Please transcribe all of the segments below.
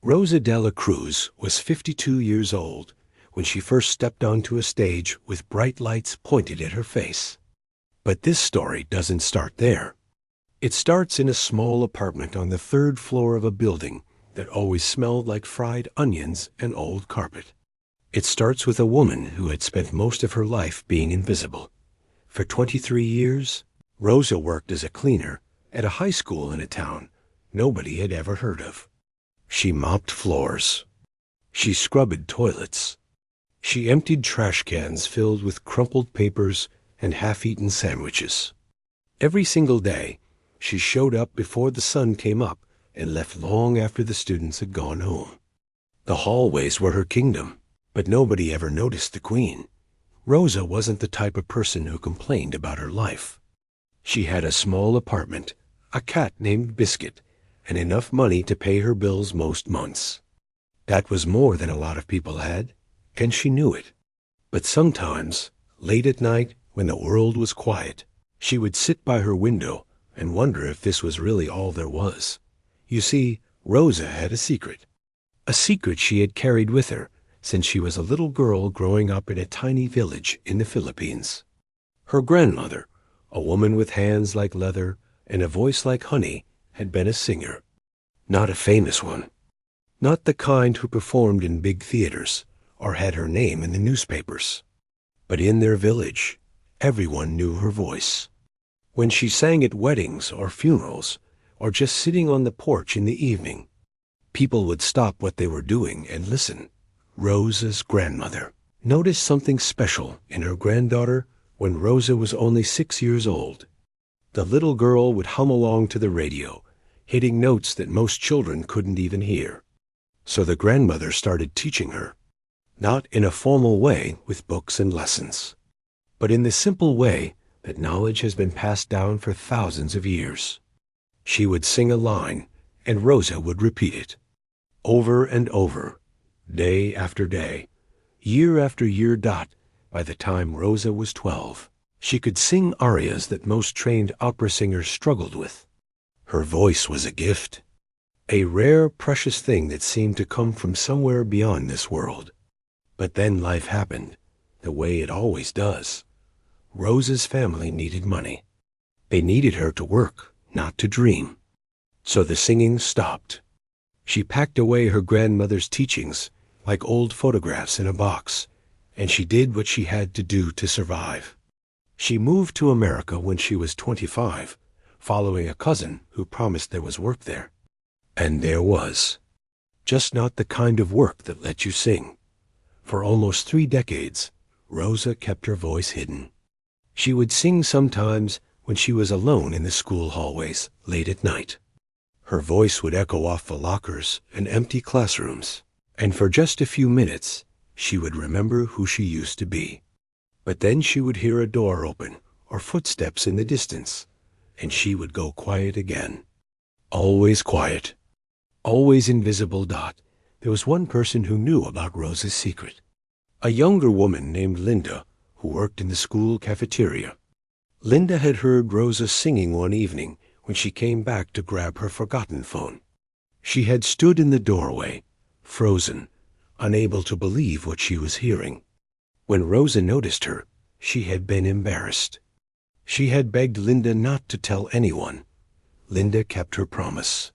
Rosa de la Cruz was 52 years old when she first stepped onto a stage with bright lights pointed at her face. But this story doesn't start there. It starts in a small apartment on the third floor of a building that always smelled like fried onions and old carpet. It starts with a woman who had spent most of her life being invisible. For 23 years, Rosa worked as a cleaner at a high school in a town nobody had ever heard of. She mopped floors. She scrubbed toilets. She emptied trash cans filled with crumpled papers and half-eaten sandwiches. Every single day, she showed up before the sun came up and left long after the students had gone home. The hallways were her kingdom, but nobody ever noticed the queen. Rosa wasn't the type of person who complained about her life. She had a small apartment, a cat named Biscuit, and enough money to pay her bills most months. That was more than a lot of people had, and she knew it. But sometimes, late at night, when the world was quiet, she would sit by her window and wonder if this was really all there was. You see, Rosa had a secret she had carried with her since she was a little girl growing up in a tiny village in the Philippines. Her grandmother, a woman with hands like leather and a voice like honey, had been a singer. Not a famous one. Not the kind who performed in big theaters or had her name in the newspapers. But in their village, everyone knew her voice. When she sang at weddings or funerals, or just sitting on the porch in the evening, people would stop what they were doing and listen. Rosa's grandmother noticed something special in her granddaughter when Rosa was only 6 years old. The little girl would hum along to the radio, hitting notes that most children couldn't even hear. So the grandmother started teaching her, not in a formal way with books and lessons, but in the simple way that knowledge has been passed down for thousands of years. She would sing a line, and Rosa would repeat it, over and over, day after day, year after year. By the time Rosa was 12, she could sing arias that most trained opera singers struggled with. Her voice was a gift, a rare, precious thing that seemed to come from somewhere beyond this world. But then life happened, the way it always does. Rosa's family needed money. They needed her to work, not to dream. So the singing stopped. She packed away her grandmother's teachings like old photographs in a box, and she did what she had to do to survive. She moved to America when she was 25, following a cousin who promised there was work there. And there was. Just not the kind of work that let you sing. For almost 3 decades, Rosa kept her voice hidden. She would sing sometimes when she was alone in the school hallways late at night. Her voice would echo off the lockers and empty classrooms, and for just a few minutes, she would remember who she used to be. But then she would hear a door open or footsteps in the distance, and she would go quiet again. Always quiet. Always invisible. There was one person who knew about Rosa's secret. A younger woman named Linda who worked in the school cafeteria. Linda had heard Rosa singing one evening when she came back to grab her forgotten phone. She had stood in the doorway, frozen, unable to believe what she was hearing. When Rosa noticed her, she had been embarrassed. She had begged Linda not to tell anyone. Linda kept her promise.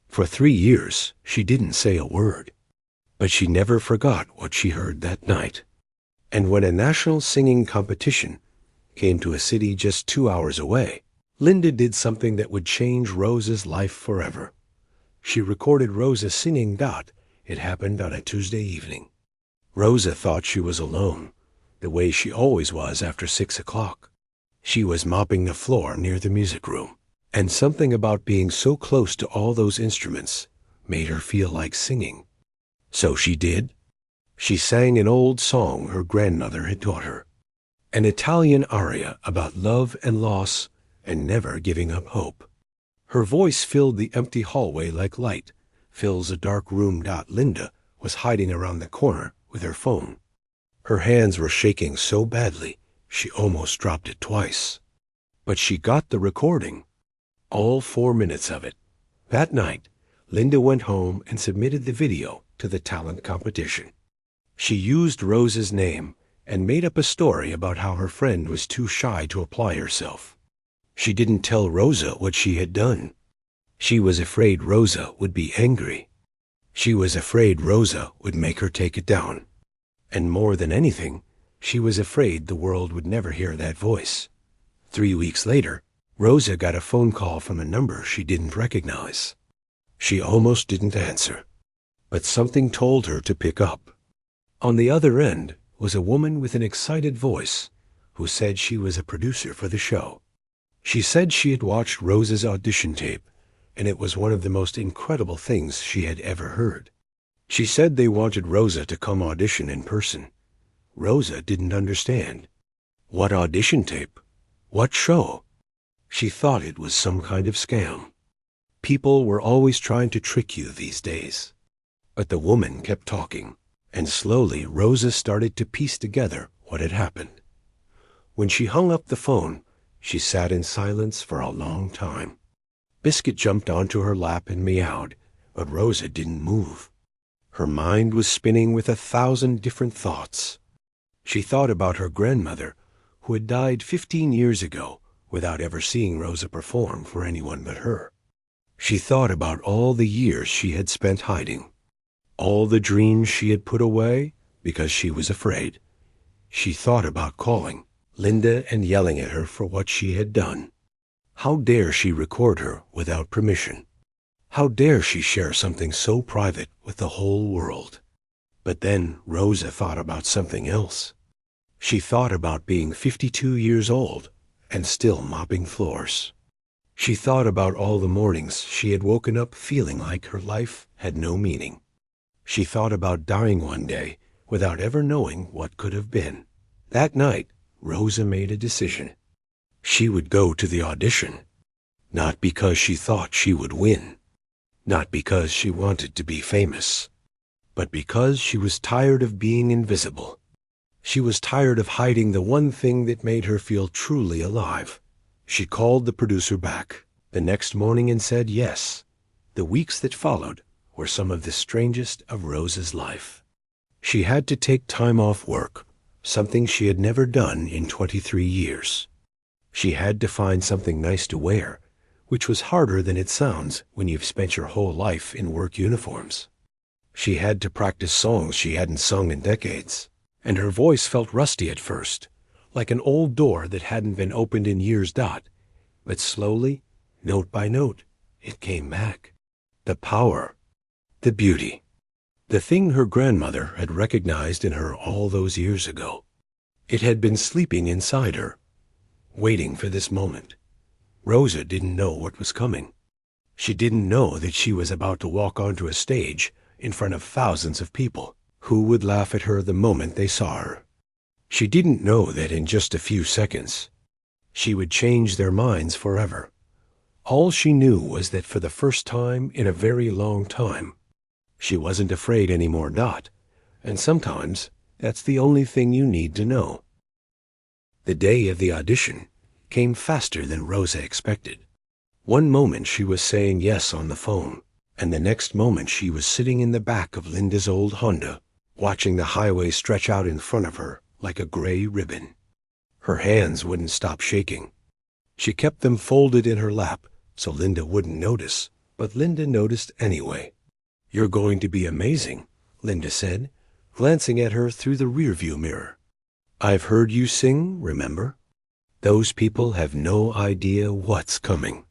For 3 years, she didn't say a word. But she never forgot what she heard that night. And when a national singing competition came to a city just 2 hours away, Linda did something that would change Rosa's life forever. She recorded Rosa singing. It happened on a Tuesday evening. Rosa thought she was alone, the way she always was after 6 o'clock. She was mopping the floor near the music room, and something about being so close to all those instruments made her feel like singing. So she did. She sang an old song her grandmother had taught her, an Italian aria about love and loss and never giving up hope. Her voice filled the empty hallway like light fills a dark room. Linda was hiding around the corner with her phone. Her hands were shaking so badly she almost dropped it twice. But she got the recording, all 4 minutes of it. That night, Linda went home and submitted the video to the talent competition. She used Rosa's name and made up a story about how her friend was too shy to apply herself. She didn't tell Rosa what she had done. She was afraid Rosa would be angry. She was afraid Rosa would make her take it down. And more than anything, she was afraid the world would never hear that voice. 3 weeks later, Rosa got a phone call from a number she didn't recognize. She almost didn't answer, but something told her to pick up. On the other end was a woman with an excited voice who said she was a producer for the show. She said she had watched Rosa's audition tape, and it was one of the most incredible things she had ever heard. She said they wanted Rosa to come audition in person. Rosa didn't understand. What audition tape? What show? She thought it was some kind of scam. People were always trying to trick you these days. But the woman kept talking, and slowly Rosa started to piece together what had happened. When she hung up the phone, she sat in silence for a long time. Biscuit jumped onto her lap and meowed, but Rosa didn't move. Her mind was spinning with 1,000 different thoughts. She thought about her grandmother, who had died 15 years ago without ever seeing Rosa perform for anyone but her. She thought about all the years she had spent hiding, all the dreams she had put away because she was afraid. She thought about calling Linda and yelling at her for what she had done. How dare she record her without permission? How dare she share something so private with the whole world? But then Rosa thought about something else. She thought about being 52 years old and still mopping floors. She thought about all the mornings she had woken up feeling like her life had no meaning. She thought about dying one day without ever knowing what could have been. That night, Rosa made a decision. She would go to the audition, not because she thought she would win, not because she wanted to be famous, but because she was tired of being invisible. She was tired of hiding the one thing that made her feel truly alive. She called the producer back the next morning and said yes. The weeks that followed were some of the strangest of Rosa's life. She had to take time off work, something she had never done in 23 years. She had to find something nice to wear, which was harder than it sounds when you've spent your whole life in work uniforms. She had to practice songs she hadn't sung in decades, and her voice felt rusty at first, like an old door that hadn't been opened in years. But slowly, note by note, it came back. The power, the beauty, the thing her grandmother had recognized in her all those years ago. It had been sleeping inside her, waiting for this moment. Rosa didn't know what was coming. She didn't know that she was about to walk onto a stage in front of thousands of people who would laugh at her the moment they saw her. She didn't know that in just a few seconds, she would change their minds forever. All she knew was that for the first time in a very long time, she wasn't afraid anymore. And sometimes that's the only thing you need to know. The day of the audition came faster than Rosa expected. One moment she was saying yes on the phone, and the next moment she was sitting in the back of Linda's old Honda, watching the highway stretch out in front of her like a gray ribbon. Her hands wouldn't stop shaking. She kept them folded in her lap so Linda wouldn't notice, but Linda noticed anyway. "You're going to be amazing," Linda said, glancing at her through the rearview mirror. "I've heard you sing, remember? Those people have no idea what's coming."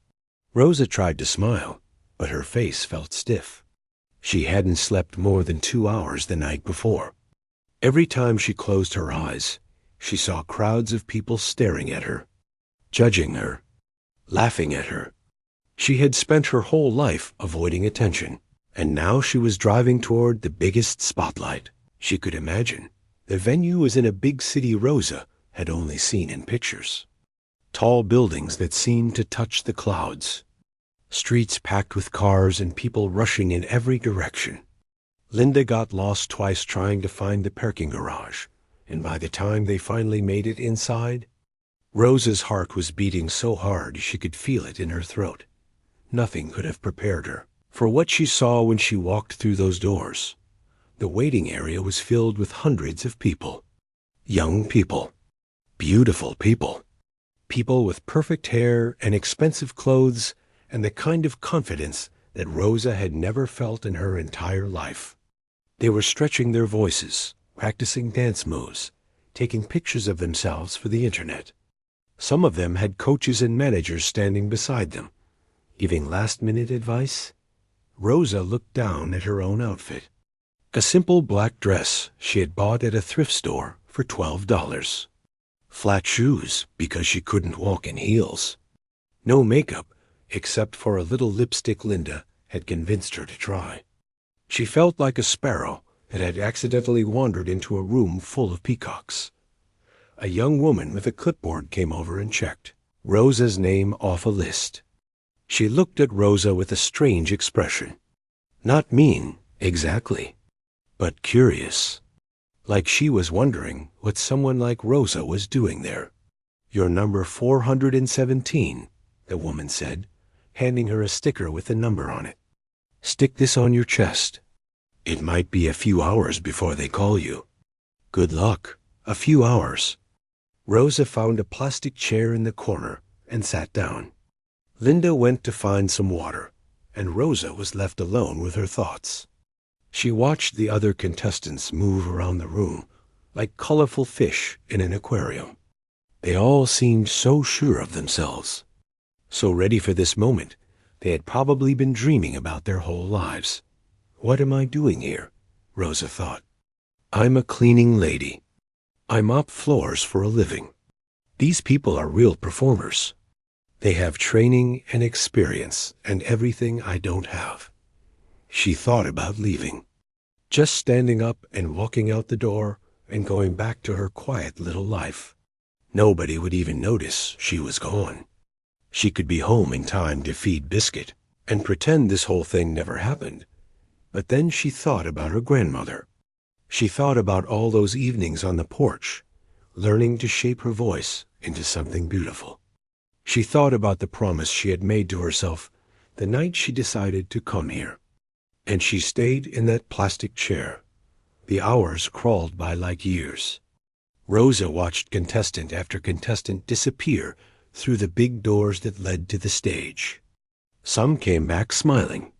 Rosa tried to smile, but her face felt stiff. She hadn't slept more than 2 hours the night before. Every time she closed her eyes, she saw crowds of people staring at her, judging her, laughing at her. She had spent her whole life avoiding attention, and now she was driving toward the biggest spotlight she could imagine. The venue was in a big city Rosa had only seen in pictures. Tall buildings that seemed to touch the clouds. Streets packed with cars and people rushing in every direction. Linda got lost twice trying to find the parking garage, and by the time they finally made it inside, Rosa's heart was beating so hard she could feel it in her throat. Nothing could have prepared her for what she saw when she walked through those doors. The waiting area was filled with hundreds of people. Young people. Beautiful people. People with perfect hair and expensive clothes and the kind of confidence that Rosa had never felt in her entire life. They were stretching their voices, practicing dance moves, taking pictures of themselves for the internet. Some of them had coaches and managers standing beside them, giving last-minute advice. Rosa looked down at her own outfit. A simple black dress she had bought at a thrift store for $12. Flat shoes because she couldn't walk in heels. No makeup except for a little lipstick Linda had convinced her to try. She felt like a sparrow that had accidentally wandered into a room full of peacocks. A young woman with a clipboard came over and checked Rosa's name off a list. She looked at Rosa with a strange expression. Not mean, exactly, but curious. Like she was wondering what someone like Rosa was doing there. "You're number 417, the woman said, handing her a sticker with a number on it. "Stick this on your chest. It might be a few hours before they call you." "Good luck. A few hours." Rosa found a plastic chair in the corner and sat down. Linda went to find some water, and Rosa was left alone with her thoughts. She watched the other contestants move around the room like colorful fish in an aquarium. They all seemed so sure of themselves, so ready for this moment they had probably been dreaming about their whole lives. "What am I doing here?" Rosa thought. "I'm a cleaning lady. I mop floors for a living. These people are real performers. They have training and experience and everything I don't have." She thought about leaving, just standing up and walking out the door and going back to her quiet little life. Nobody would even notice she was gone. She could be home in time to feed Biscuit and pretend this whole thing never happened. But then she thought about her grandmother. She thought about all those evenings on the porch, learning to shape her voice into something beautiful. She thought about the promise she had made to herself the night she decided to come here. And she stayed in that plastic chair. The hours crawled by like years. Rosa watched contestant after contestant disappear through the big doors that led to the stage. Some came back smiling.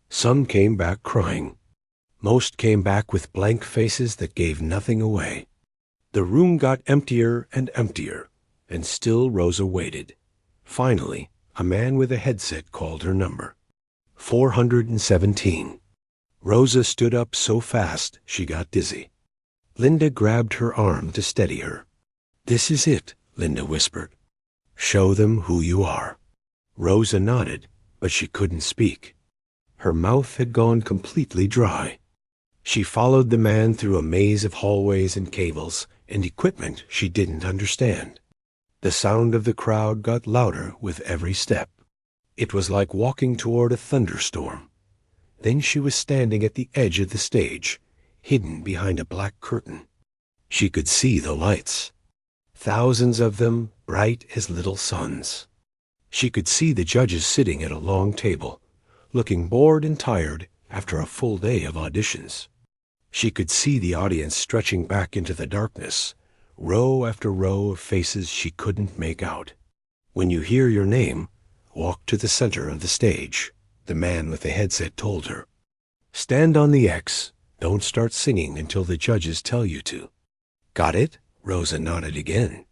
Some came back crying. Most came back with blank faces that gave nothing away. The room got emptier and emptier, and still Rosa waited. Finally, a man with a headset called her number. 417. Rosa stood up so fast she got dizzy. Linda grabbed her arm to steady her. "This is it," Linda whispered. "Show them who you are." Rosa nodded, but she couldn't speak. Her mouth had gone completely dry. She followed the man through a maze of hallways and cables and equipment she didn't understand. The sound of the crowd got louder with every step. It was like walking toward a thunderstorm. Then she was standing at the edge of the stage, hidden behind a black curtain. She could see the lights. Thousands of them, bright as little suns. She could see the judges sitting at a long table, looking bored and tired after a full day of auditions. She could see the audience stretching back into the darkness, row after row of faces she couldn't make out. "When you hear your name, walk to the center of the stage," the man with the headset told her. "Stand on the X. Don't start singing until the judges tell you to." "Got it?" Rosa nodded again.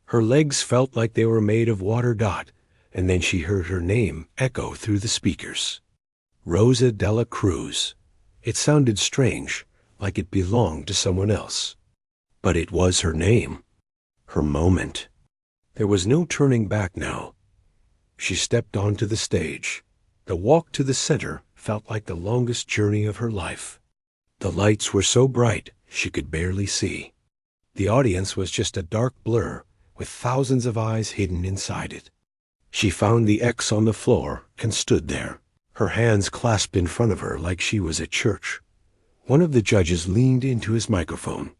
Her legs felt like they were made of water dot, and then she heard her name echo through the speakers. Rosa Dela Cruz. It sounded strange, like it belonged to someone else. But it was her name. Her moment. There was no turning back now. She stepped onto the stage. The walk to the center felt like the longest journey of her life. The lights were so bright she could barely see. The audience was just a dark blur with thousands of eyes hidden inside it. She found the X on the floor and stood there, her hands clasped in front of her like she was at church. One of the judges leaned into his microphone.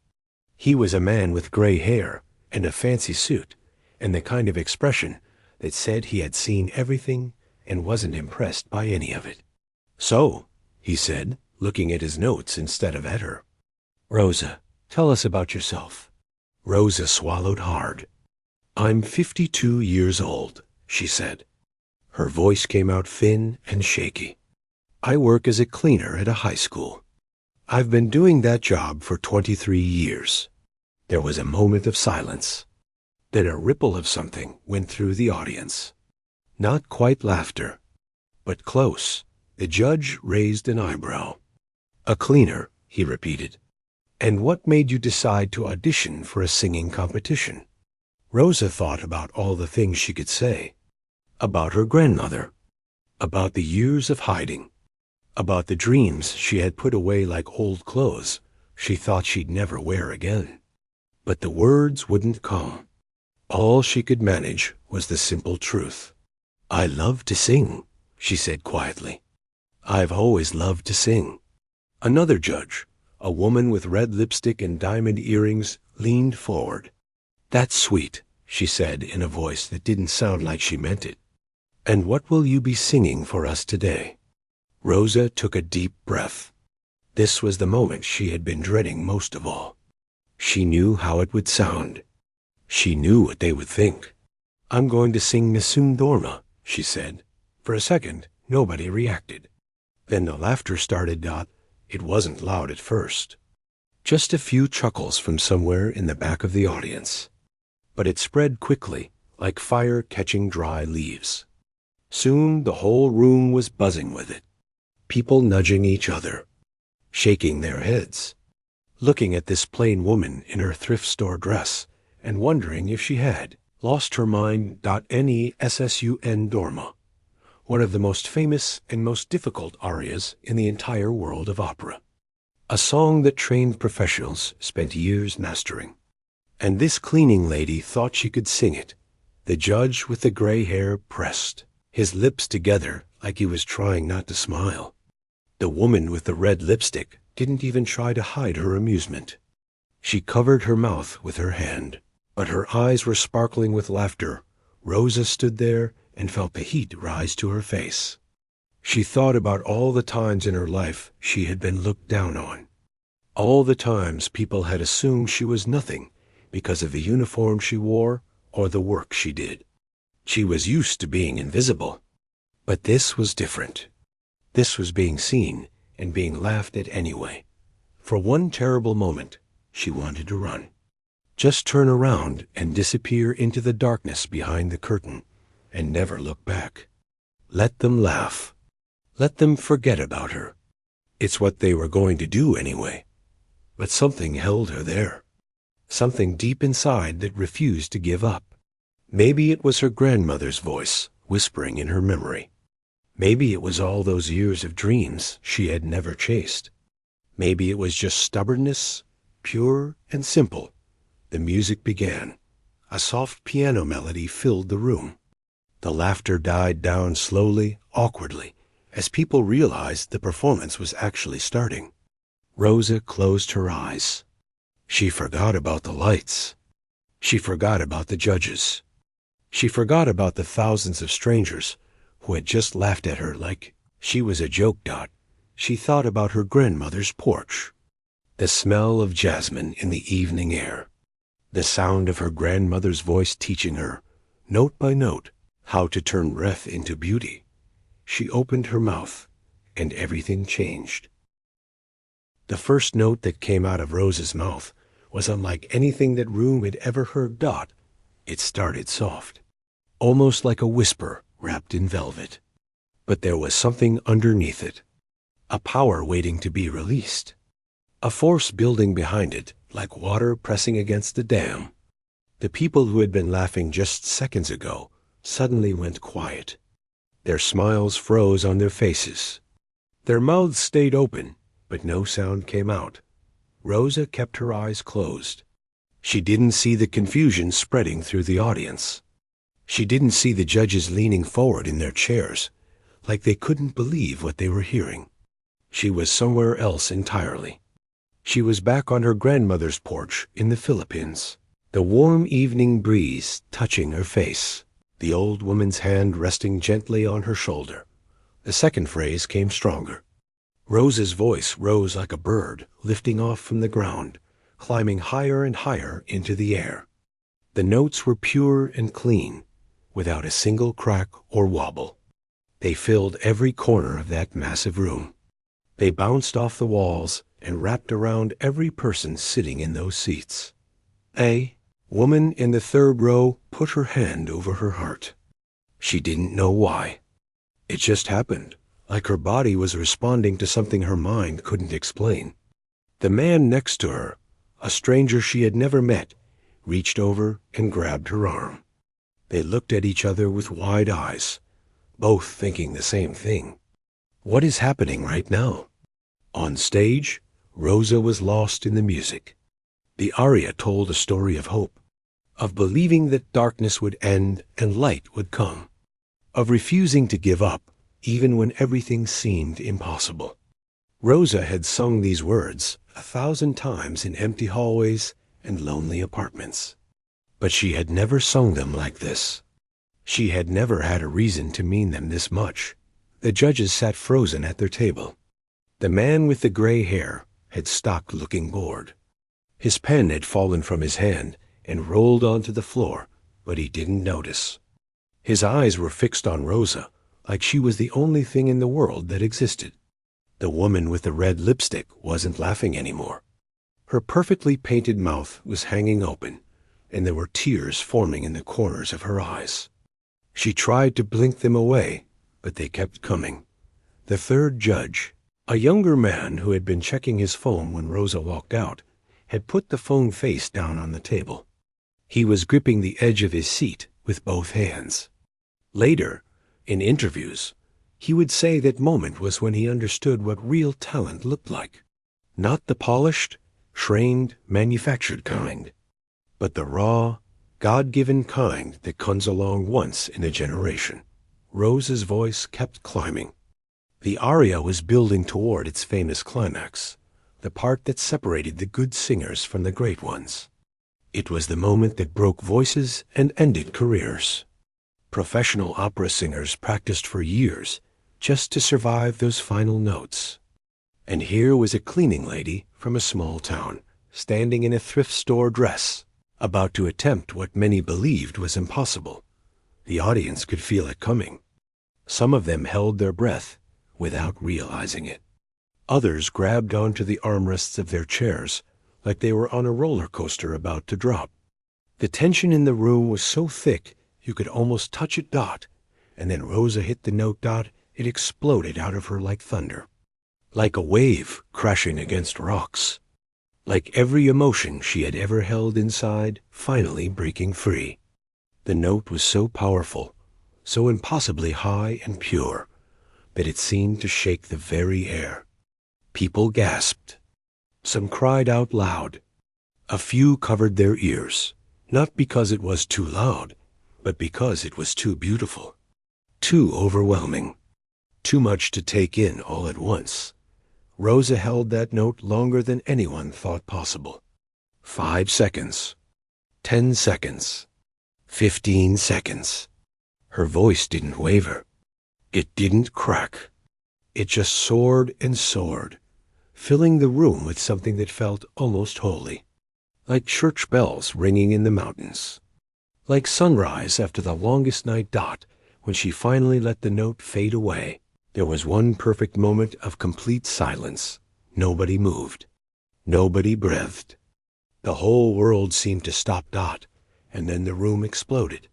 He was a man with gray hair and a fancy suit and the kind of expression that said he had seen everything and wasn't impressed by any of it. "So," he said, looking at his notes instead of at her. "Rosa, tell us about yourself." Rosa swallowed hard. "I'm 52 years old," she said. Her voice came out thin and shaky. "I work as a cleaner at a high school. I've been doing that job for 23 years. There was a moment of silence. Then a ripple of something went through the audience. Not quite laughter, but close. The judge raised an eyebrow. "A cleaner," he repeated. "And what made you decide to audition for a singing competition?" Rosa thought about all the things she could say. About her grandmother. About the years of hiding. About the dreams she had put away like old clothes she thought she'd never wear again. But the words wouldn't come. All she could manage was the simple truth. "I love to sing," she said quietly. "I've always loved to sing." Another judge, a woman with red lipstick and diamond earrings, leaned forward. "That's sweet," she said in a voice that didn't sound like she meant it. "And what will you be singing for us today?" Rosa took a deep breath. This was the moment she had been dreading most of all. She knew how it would sound. She knew what they would think. "I'm going to sing Nessun Dorma," she said. For a second, nobody reacted. Then the laughter started. It wasn't loud at first. Just a few chuckles from somewhere in the back of the audience. But it spread quickly, like fire catching dry leaves. Soon the whole room was buzzing with it. People nudging each other, shaking their heads, looking at this plain woman in her thrift store dress and wondering if she had lost her mind. Nessun Dorma, one of the most famous and most difficult arias in the entire world of opera. A song that trained professionals spent years mastering. And this cleaning lady thought she could sing it. The judge with the gray hair pressed his lips together like he was trying not to smile. The woman with the red lipstick didn't even try to hide her amusement. She covered her mouth with her hand, but her eyes were sparkling with laughter. Rosa stood there and felt the heat rise to her face. She thought about all the times in her life she had been looked down on. All the times people had assumed she was nothing because of the uniform she wore or the work she did. She was used to being invisible. But this was different. This was being seen and being laughed at anyway. For one terrible moment, she wanted to run. Just turn around and disappear into the darkness behind the curtain and never look back. Let them laugh. Let them forget about her. It's what they were going to do anyway. But something held her there. Something deep inside that refused to give up. Maybe it was her grandmother's voice whispering in her memory. Maybe it was all those years of dreams she had never chased. Maybe it was just stubbornness, pure and simple. The music began. A soft piano melody filled the room. The laughter died down slowly, awkwardly, as people realized the performance was actually starting. Rosa closed her eyes. She forgot about the lights. She forgot about the judges. She forgot about the thousands of strangers who had just laughed at her like she was a joke. She thought about her grandmother's porch, the smell of jasmine in the evening air, the sound of her grandmother's voice teaching her, note by note, how to turn breath into beauty. She opened her mouth, and everything changed. The first note that came out of Rosa's mouth was unlike anything that room had ever heard. It started soft, almost like a whisper wrapped in velvet. But there was something underneath it, a power waiting to be released, a force building behind it like water pressing against a dam. The people who had been laughing just seconds ago suddenly went quiet. Their smiles froze on their faces. Their mouths stayed open, but no sound came out. Rosa kept her eyes closed. She didn't see the confusion spreading through the audience. She didn't see the judges leaning forward in their chairs, like they couldn't believe what they were hearing. She was somewhere else entirely. She was back on her grandmother's porch in the Philippines, the warm evening breeze touching her face, the old woman's hand resting gently on her shoulder, The second phrase came stronger. Rosa's voice rose like a bird lifting off from the ground, climbing higher and higher into the air. The notes were pure and clean, without a single crack or wobble. They filled every corner of that massive room. They bounced off the walls and wrapped around every person sitting in those seats. A woman in the third row put her hand over her heart. She didn't know why. It just happened, like her body was responding to something her mind couldn't explain. The man next to her, a stranger she had never met, reached over and grabbed her arm. They looked at each other with wide eyes, both thinking the same thing. What is happening right now? On stage, Rosa was lost in the music. The aria told a story of hope, of believing that darkness would end and light would come, of refusing to give up even when everything seemed impossible. Rosa had sung these words 1,000 times in empty hallways and lonely apartments, but she had never sung them like this. She had never had a reason to mean them this much. The judges sat frozen at their table. The man with the gray hair had stopped looking bored. His pen had fallen from his hand and rolled onto the floor, but he didn't notice. His eyes were fixed on Rosa, like she was the only thing in the world that existed. The woman with the red lipstick wasn't laughing anymore. Her perfectly painted mouth was hanging open, and there were tears forming in the corners of her eyes. She tried to blink them away, but they kept coming. The third judge, a younger man who had been checking his phone when Rosa walked out, had put the phone face down on the table. He was gripping the edge of his seat with both hands. Later, in interviews, he would say that moment was when he understood what real talent looked like. Not the polished, trained, manufactured kind, but the raw, God-given kind that comes along once in a generation. Rosa's voice kept climbing. The aria was building toward its famous climax, the part that separated the good singers from the great ones. It was the moment that broke voices and ended careers. Professional opera singers practiced for years just to survive those final notes. And here was a cleaning lady from a small town, standing in a thrift store dress, about to attempt what many believed was impossible. The audience could feel it coming. Some of them held their breath without realizing it. Others grabbed onto the armrests of their chairs like they were on a roller coaster about to drop. The tension in the room was so thick you could almost touch it dot, and then Rosa hit the note dot, it exploded out of her like thunder. Like a wave crashing against rocks. Like every emotion she had ever held inside finally breaking free. The note was so powerful, so impossibly high and pure, that it seemed to shake the very air. People gasped. Some cried out loud. A few covered their ears, not because it was too loud, but because it was too beautiful, too overwhelming, too much to take in all at once. Rosa held that note longer than anyone thought possible. 5 seconds, 10 seconds, 15 seconds. Her voice didn't waver. It didn't crack. It just soared and soared, filling the room with something that felt almost holy, like church bells ringing in the mountains, like sunrise after the longest night dot when she finally let the note fade away. There was one perfect moment of complete silence. Nobody moved. Nobody breathed. The whole world seemed to stop dot, and then the room exploded.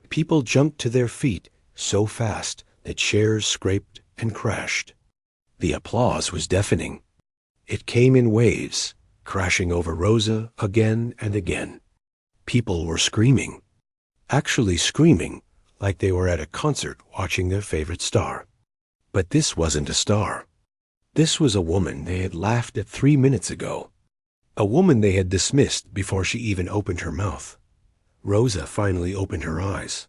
People jumped to their feet so fast that chairs scraped and crashed. The applause was deafening. It came in waves, crashing over Rosa again and again. People were screaming, actually screaming, like they were at a concert watching their favorite star. But this wasn't a star. This was a woman they had laughed at 3 minutes ago. A woman they had dismissed before she even opened her mouth. Rosa finally opened her eyes.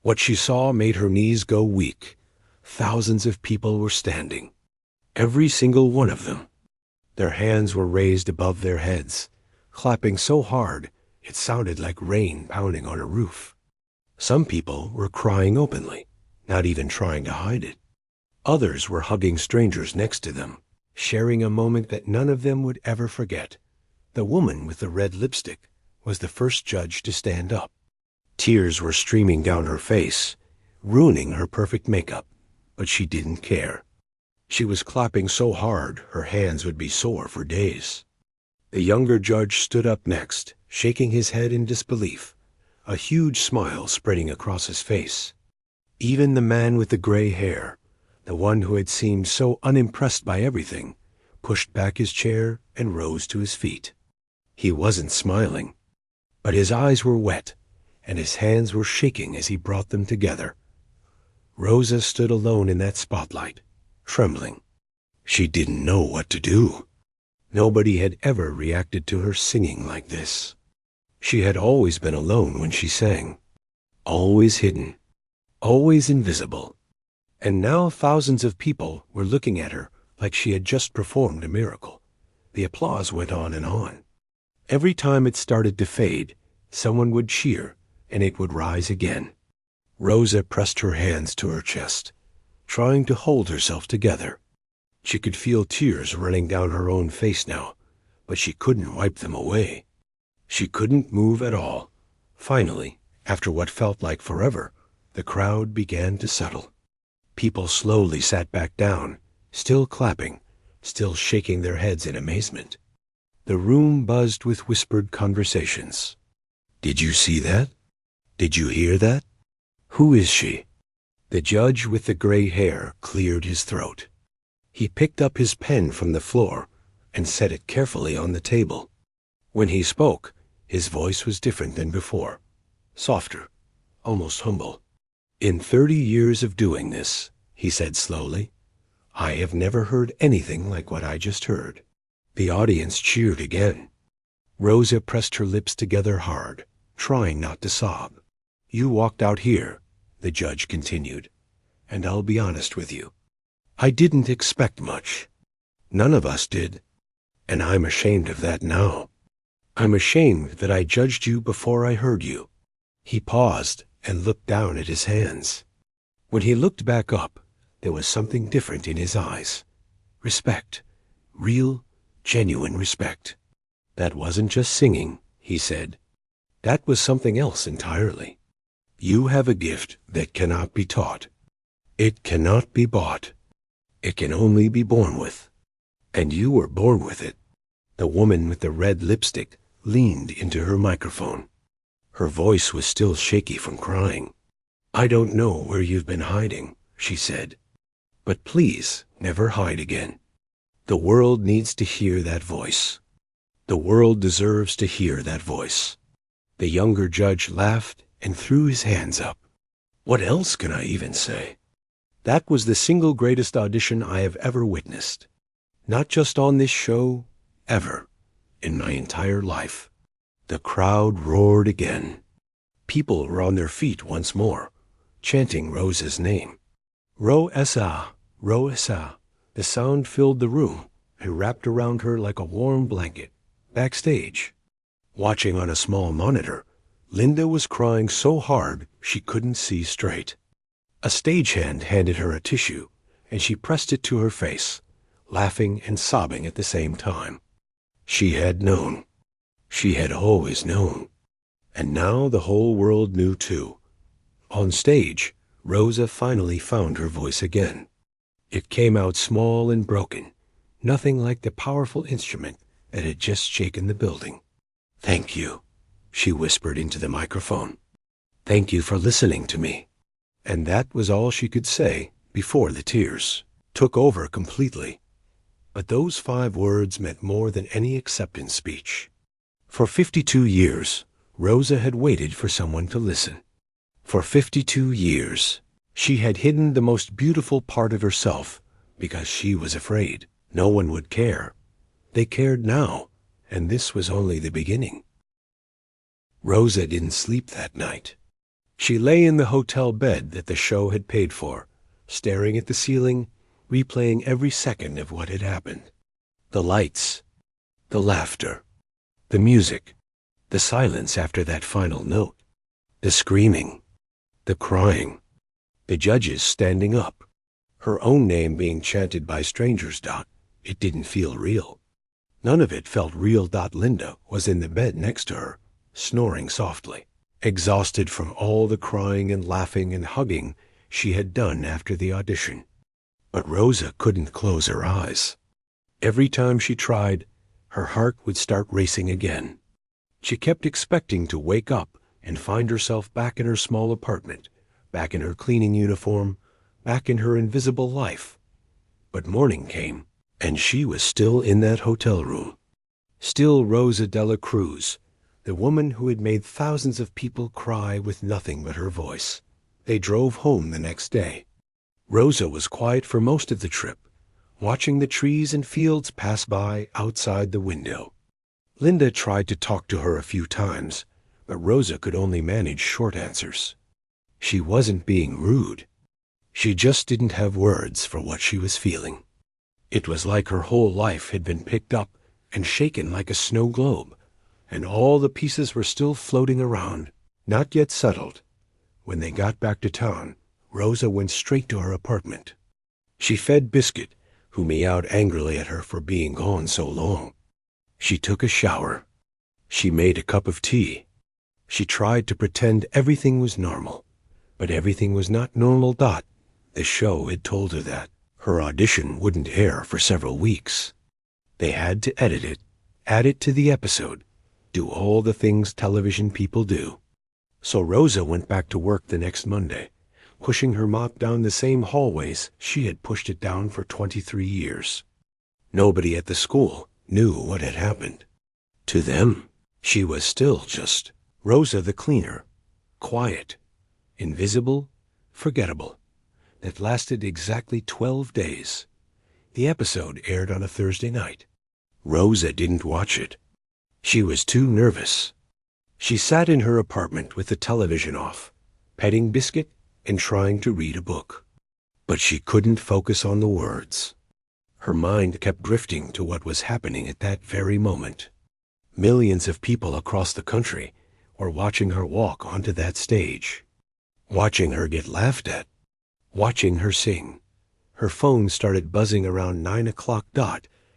What she saw made her knees go weak. Thousands of people were standing. Every single one of them. Their hands were raised above their heads, clapping so hard it sounded like rain pounding on a roof. Some people were crying openly, not even trying to hide it. Others were hugging strangers next to them, sharing a moment that none of them would ever forget. The woman with the red lipstick was the first judge to stand up. Tears were streaming down her face, ruining her perfect makeup, but she didn't care. She was clapping so hard her hands would be sore for days. The younger judge stood up next, shaking his head in disbelief, a huge smile spreading across his face. Even the man with the gray hair, the one who had seemed so unimpressed by everything, pushed back his chair and rose to his feet. He wasn't smiling, but his eyes were wet, and his hands were shaking as he brought them together. Rosa stood alone in that spotlight, trembling. She didn't know what to do. Nobody had ever reacted to her singing like this. She had always been alone when she sang, always hidden, always invisible. And now thousands of people were looking at her like she had just performed a miracle. The applause went on and on. Every time it started to fade, someone would cheer, and it would rise again. Rosa pressed her hands to her chest, trying to hold herself together. She could feel tears running down her own face now, but she couldn't wipe them away. She couldn't move at all. Finally, after what felt like forever, the crowd began to settle. People slowly sat back down, still clapping, still shaking their heads in amazement. The room buzzed with whispered conversations. "Did you see that? Did you hear that? Who is she?" The judge with the gray hair cleared his throat. He picked up his pen from the floor and set it carefully on the table. When he spoke, his voice was different than before, softer, almost humble. "In 30 years of doing this," he said slowly, "I have never heard anything like what I just heard." The audience cheered again. Rosa pressed her lips together hard, trying not to sob. "You walked out here," the judge continued, "and I'll be honest with you. I didn't expect much. None of us did, and I'm ashamed of that now. I'm ashamed that I judged you before I heard you." He paused and looked down at his hands. When he looked back up, there was something different in his eyes. Respect. Real, genuine respect. "That wasn't just singing," he said. "That was something else entirely. You have a gift that cannot be taught. It cannot be bought. It can only be born with. And you were born with it." The woman with the red lipstick leaned into her microphone. Her voice was still shaky from crying. "I don't know where you've been hiding," she said, "but please never hide again. The world needs to hear that voice. The world deserves to hear that voice." The younger judge laughed and threw his hands up. "What else can I even say? That was the single greatest audition I have ever witnessed. Not just on this show, ever, in my entire life." The crowd roared again. People were on their feet once more, chanting Rosa's name. Rosa, Rosa. The sound filled the room and wrapped around her like a warm blanket. Backstage, watching on a small monitor, Linda was crying so hard she couldn't see straight. A stagehand handed her a tissue, and she pressed it to her face, laughing and sobbing at the same time. She had known. She had always known. And now the whole world knew too. On stage, Rosa finally found her voice again. It came out small and broken, nothing like the powerful instrument that had just shaken the building. "Thank you," she whispered into the microphone. "Thank you for listening to me." And that was all she could say before the tears took over completely. But those 5 words meant more than any acceptance speech. For 52 years, Rosa had waited for someone to listen. For 52 years, she had hidden the most beautiful part of herself because she was afraid no one would care. They cared now, and this was only the beginning. Rosa didn't sleep that night. She lay in the hotel bed that the show had paid for, staring at the ceiling, replaying every second of what had happened. The lights, the laughter, the music, the silence after that final note, the screaming, the crying, the judges standing up, Her own name being chanted by strangers. It didn't feel real. None of it felt real. Linda was in the bed next to her, snoring softly, exhausted from all the crying and laughing and hugging she had done after the audition. But Rosa couldn't close her eyes. Every time she tried, her heart would start racing again. She kept expecting to wake up and find herself back in her small apartment, back in her cleaning uniform, back in her invisible life. But morning came, and she was still in that hotel room. Still Rosa de la Cruz, the woman who had made thousands of people cry with nothing but her voice. They drove home the next day. Rosa was quiet for most of the trip, watching the trees and fields pass by outside the window. Linda tried to talk to her a few times, but Rosa could only manage short answers. She wasn't being rude. She just didn't have words for what she was feeling. It was like her whole life had been picked up and shaken like a snow globe, and all the pieces were still floating around, not yet settled. When they got back to town, Rosa went straight to her apartment. She fed Biscuit, who meowed angrily at her for being gone so long. She took a shower. She made a cup of tea. She tried to pretend everything was normal, but everything was not normal. The show had told her that her audition wouldn't air for several weeks. They had to edit it, add it to the episode, do all the things television people do. So Rosa went back to work the next Monday, pushing her mop down the same hallways she had pushed it down for 23 years. Nobody at the school knew what had happened. To them, she was still just Rosa the cleaner, quiet, invisible, forgettable. That lasted exactly 12 days. The episode aired on a Thursday night. Rosa didn't watch it. She was too nervous. She sat in her apartment with the television off, petting Biscuit and trying to read a book. But she couldn't focus on the words. Her mind kept drifting to what was happening at that very moment. Millions of people across the country were watching her walk onto that stage, watching her get laughed at, watching her sing. Her phone started buzzing around 9 o'clock.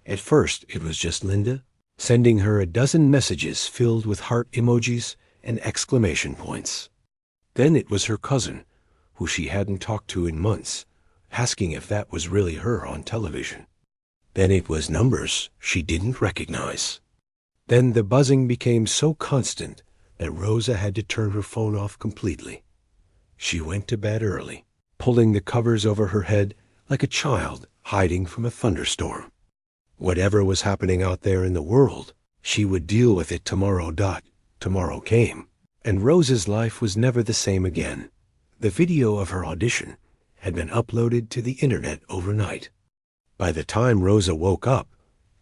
At first, it was just Linda, sending her a dozen messages filled with heart emojis and exclamation points. Then it was her cousin, who she hadn't talked to in months, asking if that was really her on television. Then it was numbers she didn't recognize. Then the buzzing became so constant that Rosa had to turn her phone off completely. She went to bed early, pulling the covers over her head like a child hiding from a thunderstorm. Whatever was happening out there in the world, she would deal with it tomorrow. Tomorrow came, and Rosa's life was never the same again. The video of her audition had been uploaded to the internet overnight. By the time Rosa woke up,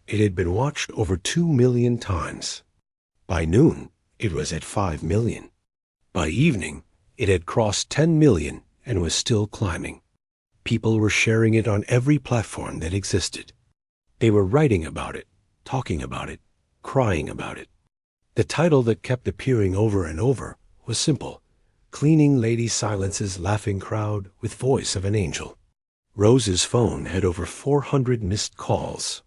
it had been watched over 2 million times. By noon, it was at 5 million. By evening, it had crossed 10 million and was still climbing. People were sharing it on every platform that existed. They were writing about it, talking about it, crying about it. The title that kept appearing over and over was simple: Cleaning Lady Silence's Laughing Crowd with Voice of an Angel. Rosa's phone had over 400 missed calls.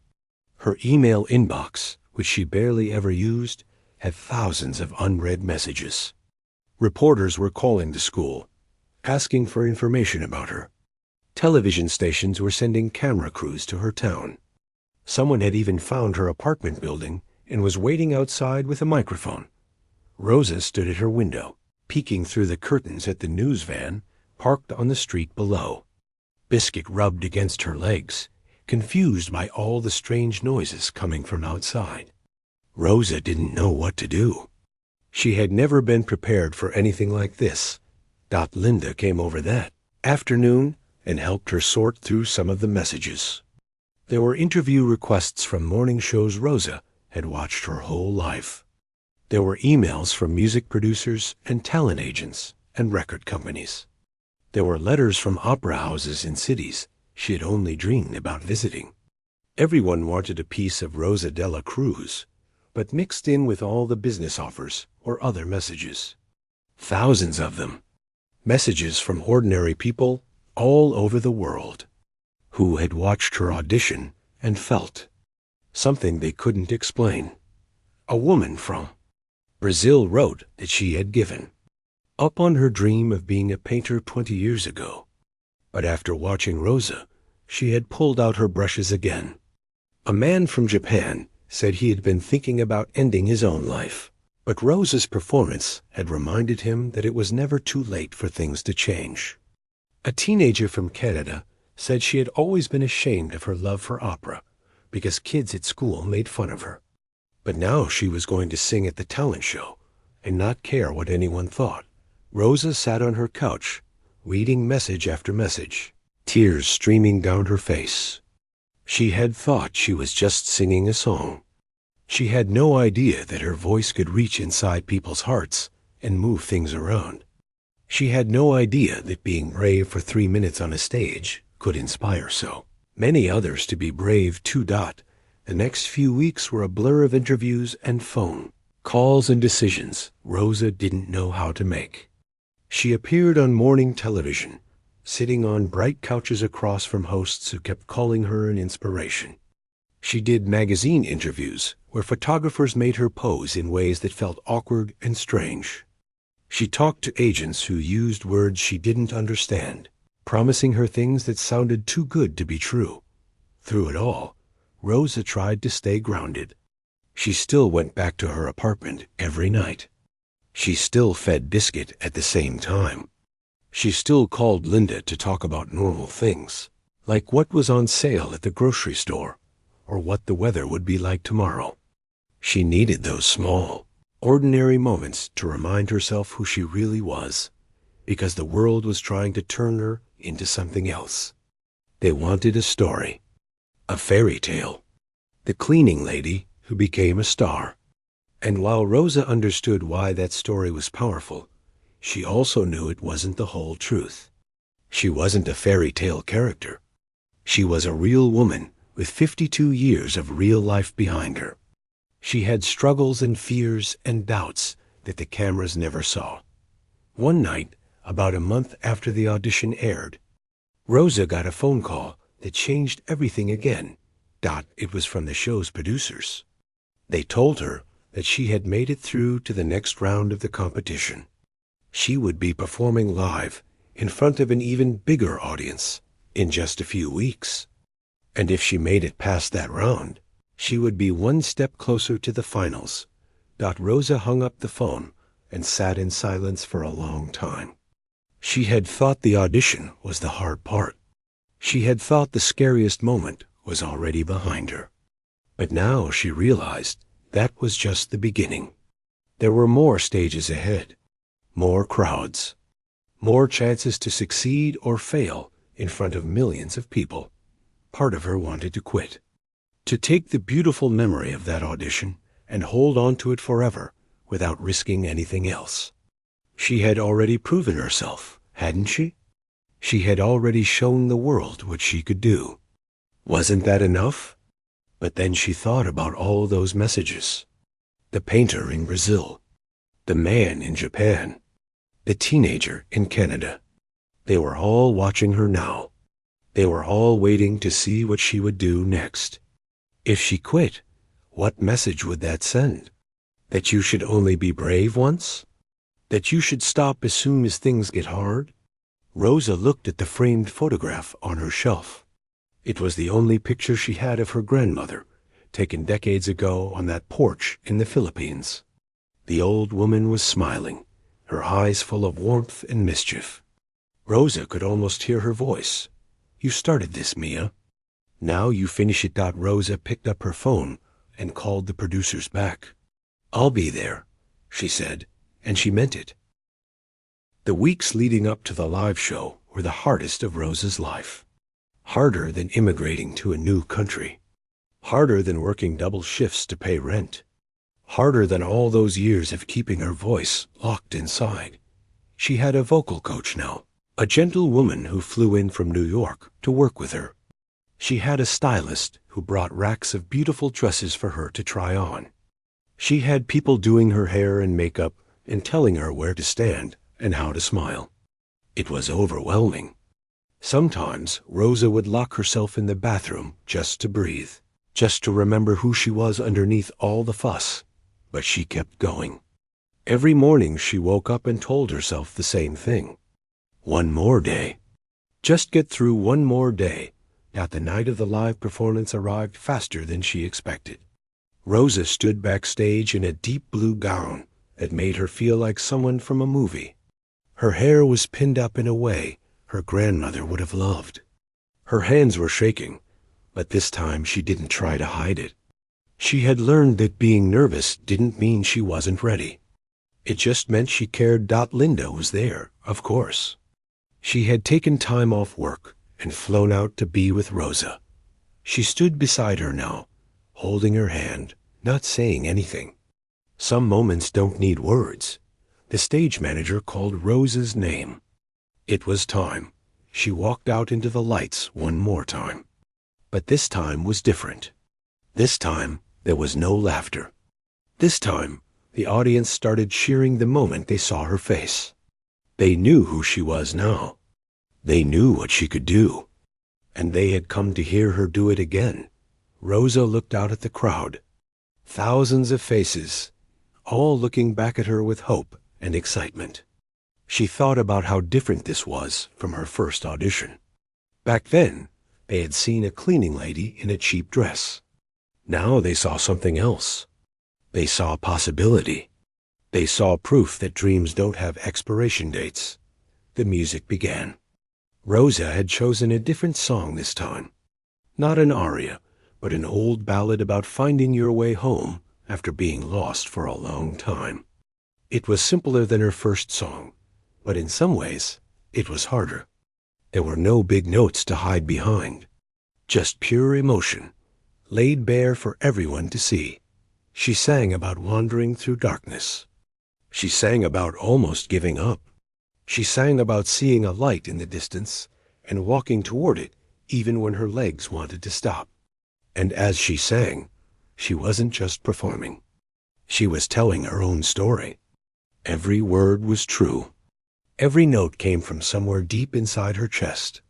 Her email inbox, which she barely ever used, had thousands of unread messages. Reporters were calling the school, asking for information about her. Television stations were sending camera crews to her town. Someone had even found her apartment building and was waiting outside with a microphone. Rosa stood at her window, peeking through the curtains at the news van parked on the street below. Biscuit rubbed against her legs, confused by all the strange noises coming from outside. Rosa didn't know what to do. She had never been prepared for anything like this. Linda came over that afternoon and helped her sort through some of the messages. There were interview requests from morning shows Rosa had watched her whole life. There were emails from music producers and talent agents and record companies. There were letters from opera houses in cities she had only dreamed about visiting. Everyone wanted a piece of Rosa de la Cruz, but mixed in with all the business offers or other messages. Thousands of them. Messages from ordinary people all over the world. who had watched her audition and felt something they couldn't explain. A woman from Brazil wrote that she had given up on her dream of being a painter 20 years ago. But after watching Rosa, she had pulled out her brushes again. A man from Japan said he had been thinking about ending his own life, but Rosa's performance had reminded him that it was never too late for things to change. A teenager from Canada said she had always been ashamed of her love for opera because kids at school made fun of her. But now she was going to sing at the talent show and not care what anyone thought. Rosa sat on her couch, reading message after message, tears streaming down her face. She had thought she was just singing a song. She had no idea that her voice could reach inside people's hearts and move things around. She had no idea that being brave for 3 minutes on a stage could inspire so many others to be brave too. The next few weeks were a blur of interviews and phone calls and decisions Rosa didn't know how to make. She appeared on morning television, sitting on bright couches across from hosts who kept calling her an inspiration. She did magazine interviews where photographers made her pose in ways that felt awkward and strange. She talked to agents who used words she didn't understand, promising her things that sounded too good to be true. Through it all, Rosa tried to stay grounded. She still went back to her apartment every night. She still fed Biscuit at the same time. She still called Linda to talk about normal things, like what was on sale at the grocery store, or what the weather would be like tomorrow. She needed those small, ordinary moments to remind herself who she really was, because the world was trying to turn her into something else. They wanted a story, a fairy tale, the cleaning lady who became a star. And while Rosa understood why that story was powerful, she also knew it wasn't the whole truth. She wasn't a fairy tale character. She was a real woman with 52 years of real life behind her. She had struggles and fears and doubts that the cameras never saw. One night, about a month after the audition aired, Rosa got a phone call that changed everything again. It was from the show's producers. They told her that she had made it through to the next round of the competition. She would be performing live in front of an even bigger audience in just a few weeks. And if she made it past that round, she would be one step closer to the finals. Rosa hung up the phone and sat in silence for a long time. She had thought the audition was the hard part. She had thought the scariest moment was already behind her. But now she realized that was just the beginning. There were more stages ahead, more crowds, more chances to succeed or fail in front of millions of people. Part of her wanted to quit, to take the beautiful memory of that audition and hold on to it forever without risking anything else. She had already proven herself, hadn't she? She had already shown the world what she could do. Wasn't that enough? But then she thought about all those messages. The painter in Brazil, the man in Japan, the teenager in Canada. They were all watching her now. They were all waiting to see what she would do next. If she quit, what message would that send? That you should only be brave once? That you should stop as soon as things get hard? Rosa looked at the framed photograph on her shelf. It was the only picture she had of her grandmother, taken decades ago on that porch in the Philippines. The old woman was smiling, her eyes full of warmth and mischief. Rosa could almost hear her voice. "You started this, Mia. Now you finish it." Rosa picked up her phone and called the producers back. "I'll be there," she said, and she meant it. The weeks leading up to the live show were the hardest of Rosa's life. Harder than immigrating to a new country. Harder than working double shifts to pay rent. Harder than all those years of keeping her voice locked inside. She had a vocal coach now, a gentle woman who flew in from New York to work with her. She had a stylist who brought racks of beautiful dresses for her to try on. She had people doing her hair and makeup and telling her where to stand and how to smile. It was overwhelming. Sometimes Rosa would lock herself in the bathroom just to breathe, just to remember who she was underneath all the fuss. But she kept going. Every morning she woke up and told herself the same thing. One more day. Just get through one more day. Yet the night of the live performance arrived faster than she expected. Rosa stood backstage in a deep blue gown that made her feel like someone from a movie. Her hair was pinned up in a way her grandmother would have loved. Her hands were shaking, but this time she didn't try to hide it. She had learned that being nervous didn't mean she wasn't ready. It just meant she cared. Linda was there, of course. She had taken time off work and flown out to be with Rosa. She stood beside her now, holding her hand, not saying anything. Some moments don't need words. The stage manager called Rosa's name. It was time. She walked out into the lights one more time. But this time was different. This time, there was no laughter. This time, the audience started cheering the moment they saw her face. They knew who she was now. They knew what she could do. And they had come to hear her do it again. Rosa looked out at the crowd. Thousands of faces, all looking back at her with hope and excitement. She thought about how different this was from her first audition. Back then, they had seen a cleaning lady in a cheap dress. Now they saw something else. They saw possibility. They saw proof that dreams don't have expiration dates. The music began. Rosa had chosen a different song this time. Not an aria, but an old ballad about finding your way home after being lost for a long time. It was simpler than her first song, but in some ways, it was harder. There were no big notes to hide behind. Just pure emotion, laid bare for everyone to see. She sang about wandering through darkness. She sang about almost giving up. She sang about seeing a light in the distance and walking toward it even when her legs wanted to stop. And as she sang, she wasn't just performing. She was telling her own story. Every word was true. Every note came from somewhere deep inside her chest.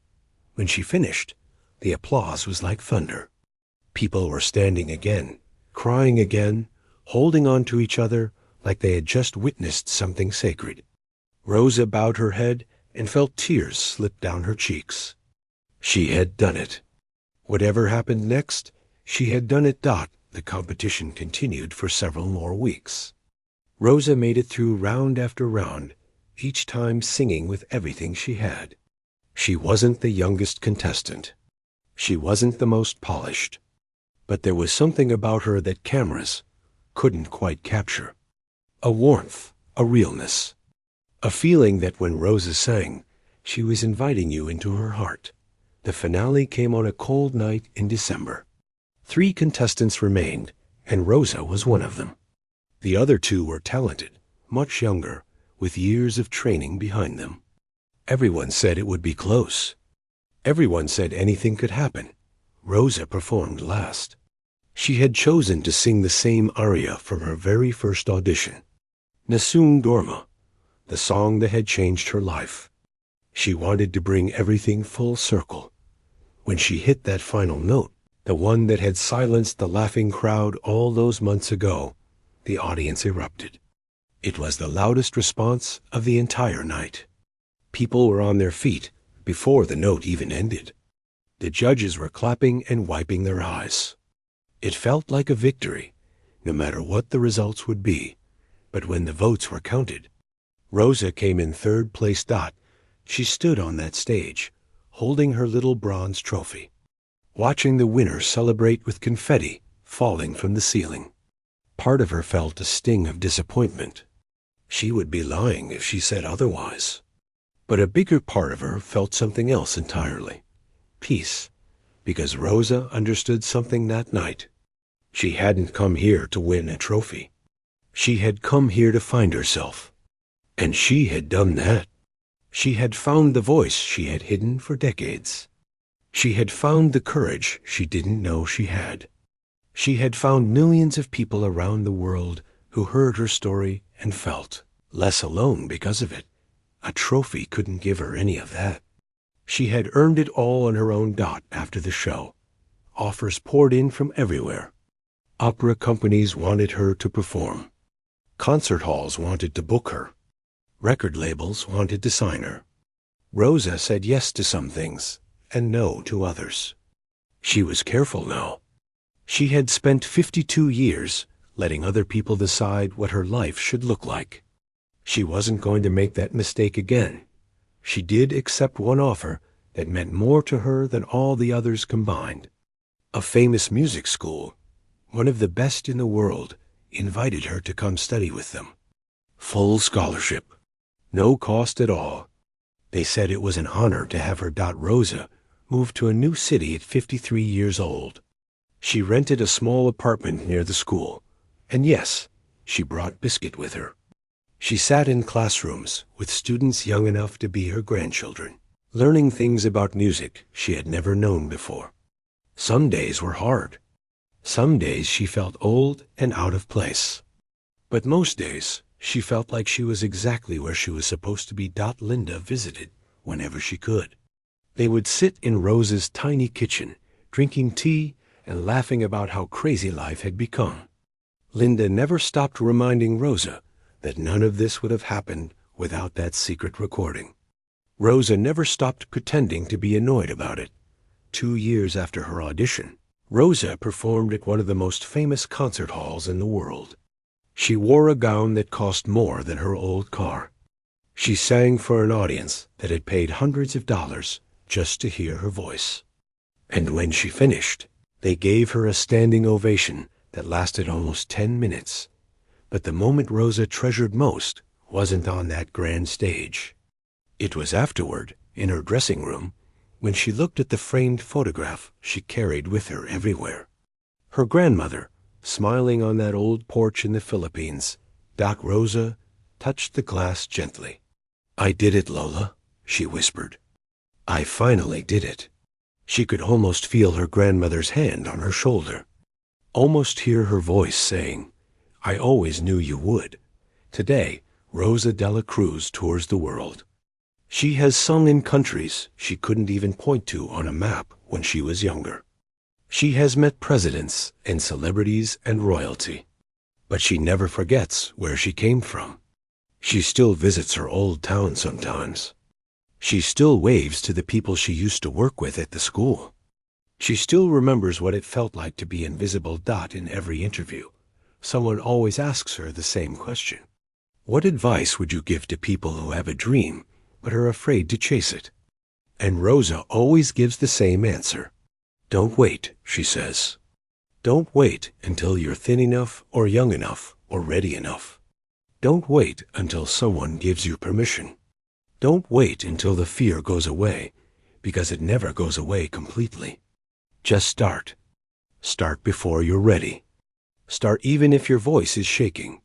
When she finished, the applause was like thunder. People were standing again, crying again, holding on to each other like they had just witnessed something sacred. Rosa bowed her head and felt tears slip down her cheeks. She had done it. Whatever happened next, she had done it. The competition continued for several more weeks. Rosa made it through round after round, each time singing with everything she had. She wasn't the youngest contestant. She wasn't the most polished. But there was something about her that cameras couldn't quite capture. A warmth, a realness. A feeling that when Rosa sang, she was inviting you into her heart. The finale came on a cold night in December. 3 contestants remained, and Rosa was one of them. The other 2 were talented, much younger, with years of training behind them. Everyone said it would be close. Everyone said anything could happen. Rosa performed last. She had chosen to sing the same aria from her very first audition. Nessun Dorma, the song that had changed her life. She wanted to bring everything full circle. When she hit that final note, the one that had silenced the laughing crowd all those months ago, the audience erupted. It was the loudest response of the entire night. People were on their feet before the note even ended. The judges were clapping and wiping their eyes. It felt like a victory, no matter what the results would be. But when the votes were counted, Rosa came in 3rd place. She stood on that stage, holding her little bronze trophy, watching the winner celebrate with confetti falling from the ceiling. Part of her felt a sting of disappointment. She would be lying if she said otherwise. But a bigger part of her felt something else entirely. Peace, because Rosa understood something that night. She hadn't come here to win a trophy. She had come here to find herself. And she had done that. She had found the voice she had hidden for decades. She had found the courage she didn't know she had. She had found millions of people around the world who heard her story and felt less alone because of it. A trophy couldn't give her any of that. She had earned it all on her own. After the show, offers poured in from everywhere. Opera companies wanted her to perform. Concert halls wanted to book her. Record labels wanted to sign her. Rosa said yes to some things and no to others. She was careful now. She had spent 52 years letting other people decide what her life should look like. She wasn't going to make that mistake again. She did accept one offer that meant more to her than all the others combined. A famous music school, one of the best in the world, invited her to come study with them. Full scholarship. No cost at all. They said it was an honor to have her. Rosa moved to a new city at 53 years old. She rented a small apartment near the school, and yes, she brought biscuit with her. She sat in classrooms with students young enough to be her grandchildren, learning things about music she had never known before. Some days were hard. Some days she felt old and out of place. But most days she felt like she was exactly where she was supposed to be. Linda visited whenever she could. They would sit in Rosa's tiny kitchen, drinking tea and laughing about how crazy life had become. Linda never stopped reminding Rosa that none of this would have happened without that secret recording. Rosa never stopped pretending to be annoyed about it. 2 years after her audition, Rosa performed at one of the most famous concert halls in the world. She wore a gown that cost more than her old car. She sang for an audience that had paid hundreds of dollars just to hear her voice. And when she finished, they gave her a standing ovation that lasted almost 10 minutes. But the moment Rosa treasured most wasn't on that grand stage. It was afterward, in her dressing room, when she looked at the framed photograph she carried with her everywhere. Her grandmother, smiling on that old porch in the Philippines. Rosa touched the glass gently. "I did it, Lola," she whispered. "I finally did it." She could almost feel her grandmother's hand on her shoulder, almost hear her voice saying, "I always knew you would." Today, Rosa Dela Cruz tours the world. She has sung in countries she couldn't even point to on a map when she was younger. She has met presidents and celebrities and royalty. But she never forgets where she came from. She still visits her old town sometimes. She still waves to the people she used to work with at the school. She still remembers what it felt like to be invisible. In every interview, someone always asks her the same question. What advice would you give to people who have a dream but are afraid to chase it? And Rosa always gives the same answer. Don't wait, she says. Don't wait until you're thin enough or young enough or ready enough. Don't wait until someone gives you permission. Don't wait until the fear goes away, because it never goes away completely. Just start. Start before you're ready. Start even if your voice is shaking.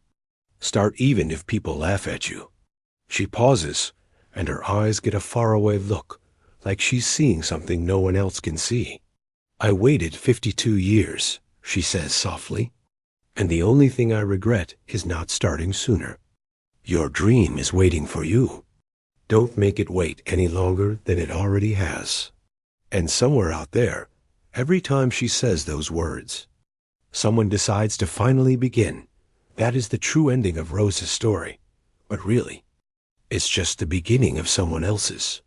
Start even if people laugh at you. She pauses, and her eyes get a faraway look, like she's seeing something no one else can see. I waited 52 years, she says softly, and the only thing I regret is not starting sooner. Your dream is waiting for you. Don't make it wait any longer than it already has. And somewhere out there, every time she says those words, someone decides to finally begin. That is the true ending of Rosa's story. But really, it's just the beginning of someone else's.